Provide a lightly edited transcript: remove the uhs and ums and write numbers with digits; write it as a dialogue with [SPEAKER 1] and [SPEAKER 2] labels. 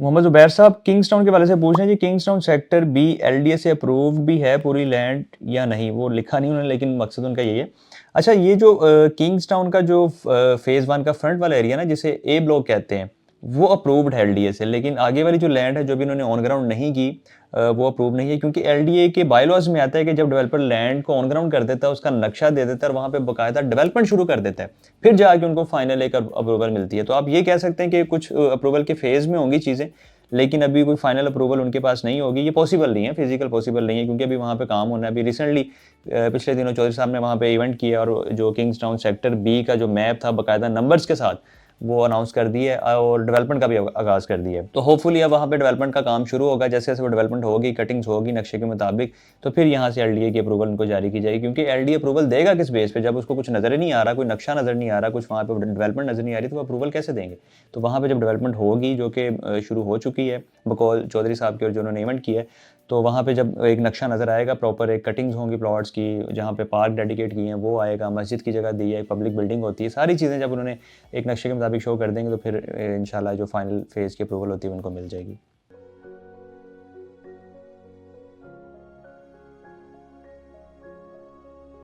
[SPEAKER 1] मोहम्मद ज़ुबैर साहब किंग्सटाउन के वाले से पूछ रहे हैं जी, किंग्सटाउन सेक्टर बी एलडीए से अप्रूव भी है पूरी लैंड या नहीं? वो लिखा नहीं उन्होंने, लेकिन मकसद उनका यही है। अच्छा, ये जो किंग्सटाउन का जो फेज़ 1 का फ्रंट वाला एरिया ना, जिसे ए ब्लॉक कहते हैं, वो अप्रूव्ड है एलडीए से, लेकिन आगे वाली जो लैंड है, जो भी इन्होंने ऑन ग्राउंड नहीं की, वो अप्रूव नहीं है, क्योंकि एलडीए के बायलॉज़ में आता है कि जब डेवलपर लैंड को ऑन ग्राउंड कर देता है, उसका नक्शा दे देता है और वहाँ पे बाकायदा डेवलपमेंट शुरू कर देता है, फिर जाके उनको फाइनल एक अप्रूवल मिलती है। तो आप ये कह सकते हैं कि कुछ अप्रूवल के फेज़ में होंगी चीज़ें, लेकिन अभी कोई फाइनल अप्रूवल उनके पास नहीं होगी। ये पॉसिबल नहीं है, फिज़िकल पॉसिबल नहीं है, क्योंकि अभी वहाँ पे काम होना है। अभी रिसेंटली पिछले दिनों चौधरी साहब ने वहाँ पे इवेंट किया और जो किंग्सटाउन सेक्टर बी का जो मैप था बाकायदा नंबर्स के साथ, वो अनाउंस कर दिए और डेवलपमेंट का भी आगाज़ कर दिया है। तो होपफुली अब वहाँ पे डेवलपमेंट का काम शुरू होगा। जैसे-जैसे वो डेवलपमेंट होगी, कटिंग्स होगी नक्शे के मुताबिक, तो फिर यहाँ से एलडीए की अप्रूवल उनको जारी की जाएगी, क्योंकि एलडीए अप्रूवल देगा किस बेस पे? जब उसको कुछ नज़र ही नहीं आ रहा, कोई नक्शा नज़र नहीं आ रहा, कुछ वहाँ पे डेवलपमेंट नज़र नहीं आ रही, तो वो अप्रूवल कैसे देंगे? तो वहाँ पे जब डेवलपमेंट होगी, जो कि शुरू हो चुकी है बकौल चौधरी साहब की और जो उन्होंने इवेंट किया है, तो वहाँ पे जब एक नक्शा नज़र आएगा, प्रॉपर एक कटिंग्स होंगी प्लॉट्स की, जहाँ पे पार्क डेडिकेट किए हैं, वो आएगा, मस्जिद की जगह दी है, पब्लिक बिल्डिंग होती है, सारी चीज़ें जब उन्होंने एक नक्शे के मुताबिक शो कर देंगे, तो फिर इंशाल्लाह जो फाइनल फेज़ की अप्रूवल होती है, उनको मिल जाएगी।